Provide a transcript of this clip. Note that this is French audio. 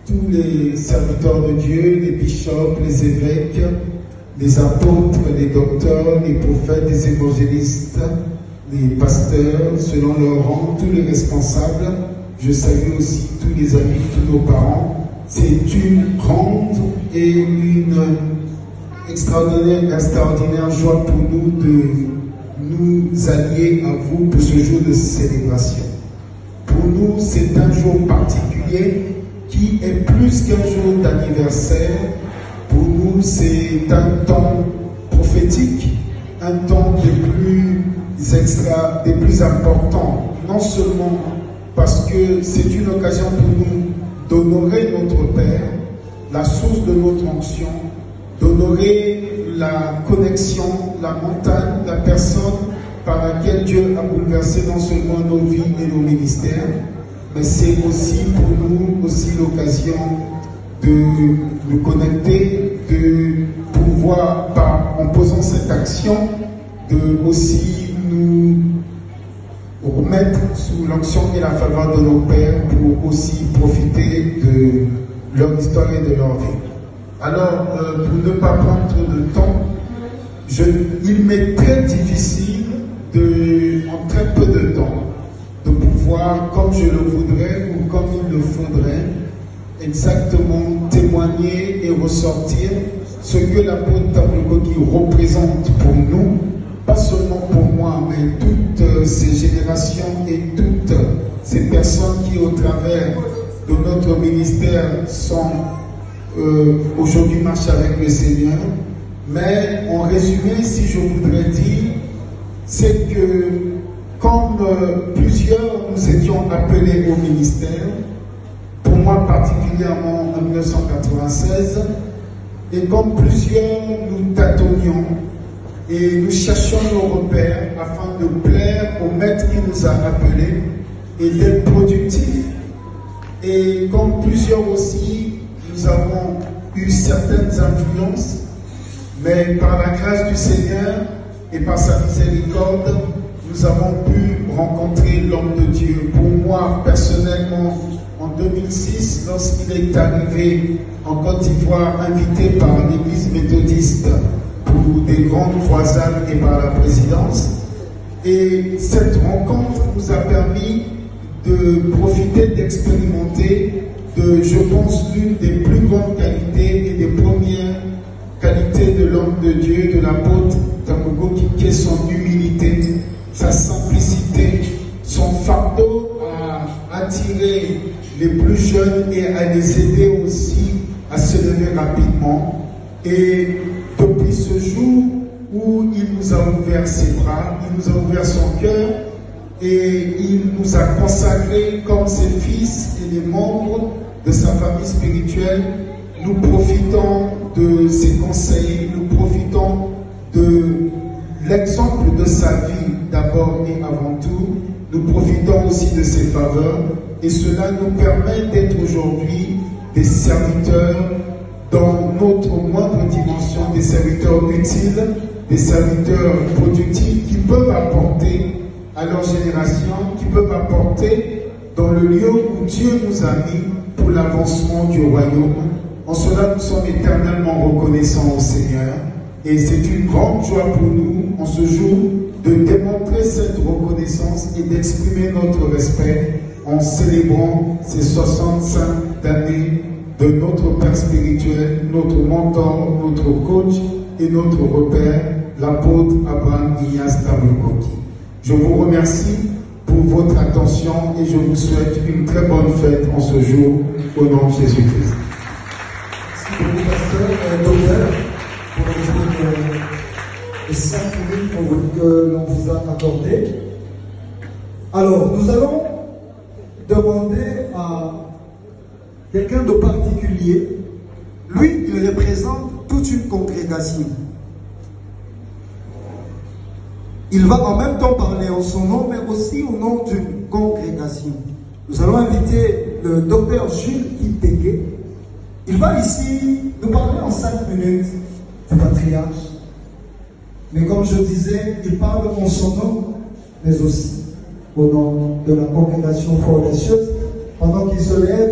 tous les serviteurs de Dieu, les bishops, les évêques, les apôtres, les docteurs, les prophètes, les évangélistes, les pasteurs, selon leur rang, tous les responsables. Je salue aussi tous les amis, tous nos parents. C'est une grande et une extraordinaire joie pour nous de nous allier à vous pour ce jour de célébration. Pour nous, c'est un jour particulier qui est plus qu'un jour d'anniversaire. Pour nous, c'est un temps prophétique, un temps des plus importants, non seulement parce que c'est une occasion pour nous d'honorer notre Père, la source de notre onction, d'honorer la connexion, la montagne, la personne par laquelle Dieu a bouleversé non seulement nos vies et nos ministères, mais c'est aussi pour nous l'occasion de nous connecter, de pouvoir, en posant cette action, de aussi nous remettre sous l'onction et la faveur de nos pères pour aussi profiter de leur histoire et de leur vie. Alors, pour ne pas prendre trop de temps, il m'est très difficile en très peu de temps, de pouvoir, comme je le voudrais ou comme il le faudrait, exactement témoigner et ressortir ce que l'apôtre Tambo Goki représente pour nous, pas seulement pour moi, mais toutes ces générations et toutes ces personnes qui, au travers de notre ministère, sont aujourd'hui marchent avec le Seigneur. Mais en résumé, si je voudrais dire, c'est que comme plusieurs nous étions appelés au ministère, pour moi particulièrement en 1996, et comme plusieurs nous tâtonnions et nous cherchions nos repères afin de plaire au maître qui nous a appelés et d'être productifs, et comme plusieurs aussi, nous avons eu certaines influences, mais par la grâce du Seigneur et par sa miséricorde, nous avons pu rencontrer l'homme de Dieu. Pour moi, personnellement, en 2006, lorsqu'il est arrivé en Côte d'Ivoire, invité par l'Église méthodiste pour des grandes croisades et par la présidence, et cette rencontre nous a permis de profiter, d'expérimenter, je pense, l'une des plus grandes qualités et des premières qualités de l'homme de Dieu, de l'apôtre Tambo Goki, qui est son humilité, sa simplicité, son fardeau à attirer les plus jeunes et à les aider aussi à se lever rapidement. Et depuis ce jour où il nous a ouvert ses bras, il nous a ouvert son cœur et il nous a consacrés comme ses fils et les membres de sa famille spirituelle. Nous profitons de ses conseils, nous profitons de l'exemple de sa vie d'abord et avant tout, nous profitons aussi de ses faveurs et cela nous permet d'être aujourd'hui des serviteurs dans notre moindre dimension, des serviteurs utiles, des serviteurs productifs qui peuvent apporter à leur génération, qui peuvent apporter dans le lieu où Dieu nous a mis pour l'avancement du royaume. En cela, nous sommes éternellement reconnaissants au Seigneur. Et c'est une grande joie pour nous, en ce jour, de démontrer cette reconnaissance et d'exprimer notre respect en célébrant ces 65 années de notre Père spirituel, notre mentor, notre coach et notre repère, l'apôtre Abraham Ignace Tambo Goki. Je vous remercie pour votre attention et je vous souhaite une très bonne fête en ce jour, au nom de Jésus-Christ. Merci beaucoup, pasteur, docteur, pour les 5 minutes que l'on vous a accordées. Alors, nous allons demander à quelqu'un de particulier. Lui, il représente toute une congrégation. Il va en même temps parler en son nom, mais aussi au nom d'une congrégation. Nous allons inviter le docteur Jules Kipeke. Il va ici nous parler en 5 minutes du patriarche. Mais comme je disais, il parle en son nom, mais aussi au nom de la congrégation Fort-des-Cieux, pendant qu'il se lève.